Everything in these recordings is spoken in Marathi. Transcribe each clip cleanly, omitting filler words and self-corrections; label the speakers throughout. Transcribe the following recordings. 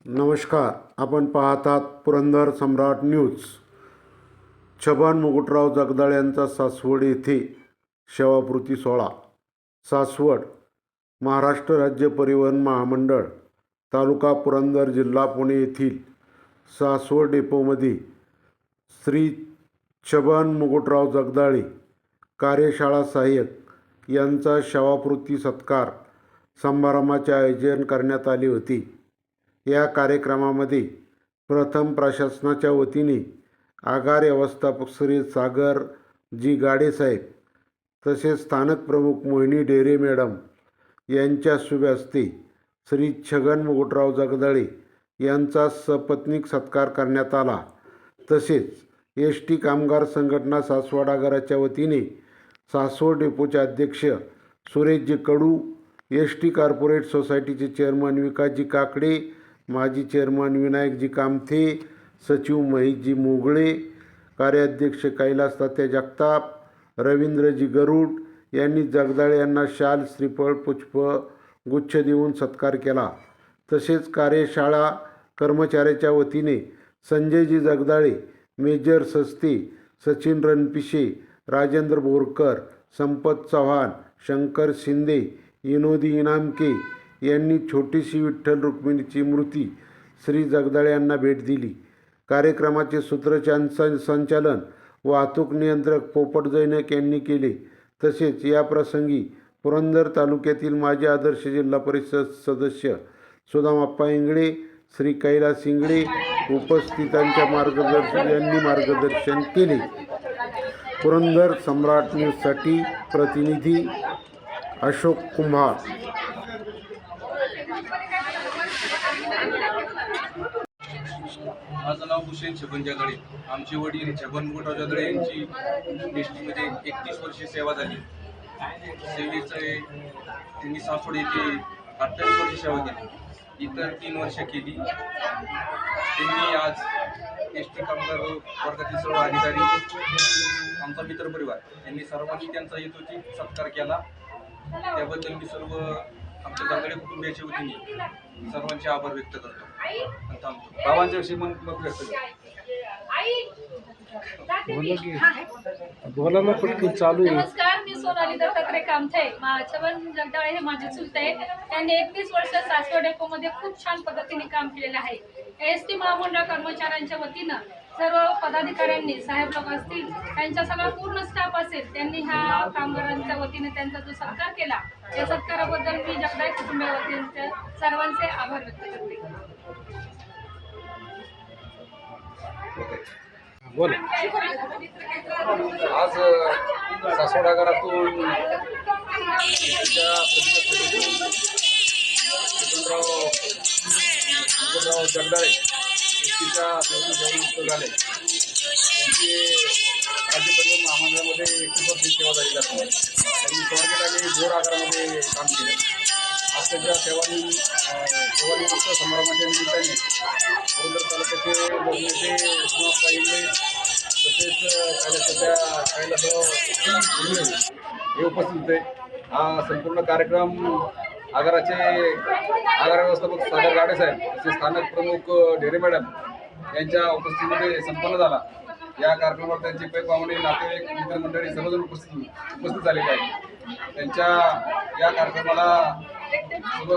Speaker 1: नमस्कार. आपण पाहतात पुरंदर सम्राट न्यूज. छबन मुकुटराव जगदाळे यांचा सासवड येथे शवापूर्ती सोहळा. सासवड महाराष्ट्र राज्य परिवहन महामंडळ तालुका पुरंदर जिल्हा पुणे येथील सासवड डेपोमध्ये श्री छबन मुकुटराव जगदाळे कार्यशाळा सहाय्यक यांचा शवापूर्ती सत्कार समारंभाचे आयोजन करण्यात आले होते. या कार्यक्रमामध्ये प्रथम प्रशासनाच्या वतीने आगार व्यवस्थापक श्री सागर जी गाडे साहेब तसेच स्थानक प्रमुख मोहिनी डेरे मॅडम यांच्या शुभ हस्ते श्री छगन मुकुटराव जगदाळे यांचा सपत्नीक सत्कार करण्यात आला. तसेच एस.टी. कामगार संघटना सासवड आगाराच्या वतीने सासवड डेपोचे अध्यक्ष सुरेशजी कडू, एस.टी. कॉर्पोरेट सोसायटीचे चेअरमन विकासजी काकडे, माजी चेअरमन विनायकजी कामथे, सचिव महेशजी मोगळे, कार्याध्यक्ष कैलास तात्या जगताप, रवींद्रजी गरुड यांनी जगदाळे यांना शाल, श्रीफळ, पुष्प गुच्छ देऊन सत्कार केला. तसेच कार्यशाळा कर्मचाऱ्याच्या वतीने संजयजी जगदाळे, मेजर सस्ते, सचिन रणपिसे, राजेंद्र बोरकर, संपत चव्हाण, शंकर शिंदे, विनोदी इनामके यांनी छोटीशी विठ्ठल रुक्मिणीची मूर्ती श्री जगदाळे यांना भेट दिली. कार्यक्रमाचे सूत्रसंचालन वाहतूक नियंत्रक पोपट जैनक यांनी केले. तसेच या प्रसंगी पुरंदर तालुक्यातील माजी आदर्श जिल्हा परिषद सदस्य सुदामाप्पा इंगळे, श्री कैलास इंगळे उपस्थितांच्या मार्गदर्शन केले. पुरंदर सम्राट न्यूजसाठी प्रतिनिधी अशोक कुंभार.
Speaker 2: माझं नाव हुसेन छबन जगदाळे. आमचे वडील छबन मुकुटराव जगदाळे यांची एस.टीमध्ये 31 वर्षे सेवा झाली. सेवेचे त्यांनी सासवड येथे 28 वर्षे सेवा केली. इतर 3 वर्षे केली. त्यांनी आज एस.टी. कामगार वर्गातील सर्व अधिकारी, आमचा मित्रपरिवार यांनी सर्वांनी त्यांचा यथोचित सत्कार केला. त्याबद्दल मी सर्व आमच्या जगदाळे कुटुंबियाच्या वतीने सर्वांचे आभार व्यक्त करतो. बाबांच्या विषयी मत व्यक्त
Speaker 3: बोला ना, पटकन चालू आहे.
Speaker 4: नमस्कार, मी सोनाली दत्तात्रय कामथे. छबन जगदाळे हे माझे चुलते आहेत. त्यांनी 31 वर्ष सासवड डेपोमध्ये खूप छान पद्धतीने काम केलेलं आहे. एस.टी. महामंडळ कर्मचाऱ्यांच्या वतीनं सर्व पदाधिकाऱ्यांनी, साहेब लोक असतील, त्यांचा सगळा पूर्ण स्टाफ असेल, त्यांनी ह्या कामगारांच्या वतीने त्यांचा जो सत्कार केला, या सत्काराबद्दल मी जगदाळे कुटुंबियावतीने सर्वांचे आभार व्यक्त करते.
Speaker 3: बोला.
Speaker 2: आज सासवड आगारातून जगदाळे एसटीच्या झाले. त्यांची राज्य परिवहन महामंडळामध्ये 21 वर्षी सेवा झालेली असते. त्यांनी स्वारगेट आणि बोर आगारामध्ये काम केले. आज त्यांच्या सेवानिवृत्त समारंभाच्या निमित्ताने पुरंदर तालुक्याचे लोकनेते सुदामाप्पा इंगळे तसेच कैलास हे उपस्थित होते. हा संपूर्ण कार्यक्रम आगार व्यवस्थापक सागर गाडे साहेब तसेच स्थानक प्रमुख डेरे मॅडम यांच्या उपस्थितीमध्ये संपन्न झाला. या कार्यक्रमावर त्यांचे पैपावणे, नातेवाईक, मित्रमंडळी सर्वजण उपस्थित झालेले आहेत. त्यांच्या या कार्यक्रमाला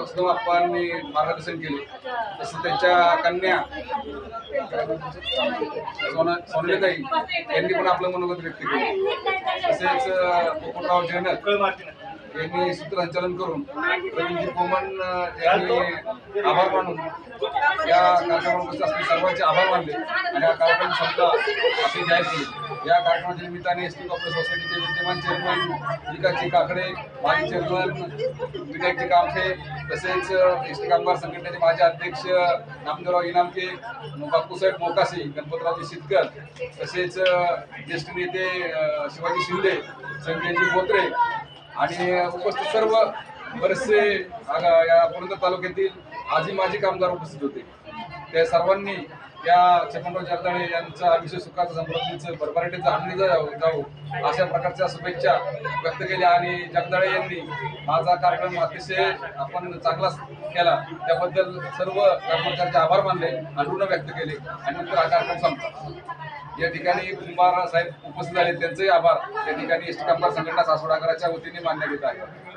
Speaker 2: सुदामाप्पांनी मार्गदर्शन केले. तसं त्यांच्या कन्या सोनालीताई यांनी पण आपलं मनोगत व्यक्त केले. तसेच पोपटराव जैनक यांनी सूत्रसंचालन करून रवींद्रजी कोमन यांनी आभार मानून या कार्यक्रमावर उपस्थित असलेले सर्वांचे आभार मानले आणि हा कार्यक्रम संपला असे जाहीर केले. या कार्यक्रमाच्या निमित्ताने एस.टी. कॉर्पोरेट सोसायटीचे विद्यमान चेअरमन विकासजी काकडे, माजी चेअरमन विनायकजी कामथे तसेच एस.टी. कामगार संघटनेचे माजी अध्यक्ष नामदेवराव इनामके, बापूसाहेब मोकासे, गणपतरावजी शितकर तसेच ज्येष्ठ नेते शिवाजी शिंदे, संजयजी बोत्रे आणि उपस्थित सर्व बरेचसे या पुरंदर तालुक्यातील आजी माजी कामगार उपस्थित होते. त्या सर्वांनी या छपनराव जगदाळे यांचा आयुष्य सुखाचं समृद्धीचं भरभराटीचं आनंदी जाऊ अशा प्रकारच्या शुभेच्छा व्यक्त केल्या. आणि जगदाळे यांनी माझा कार्यक्रम अतिशय आपण चांगला केला त्याबद्दल सर्व कर्मचाऱ्यांचे आभार मानले आणि ऋण व्यक्त केले आणि नंतर हा कार्यक्रम संपला. या ठिकाणी कुंभार साहेब उपस्थित झाले, त्यांचेही आभार या ठिकाणी एसटी कामगार संघटना सासवड आगाराच्या वतीने मानण्यात येत आहे.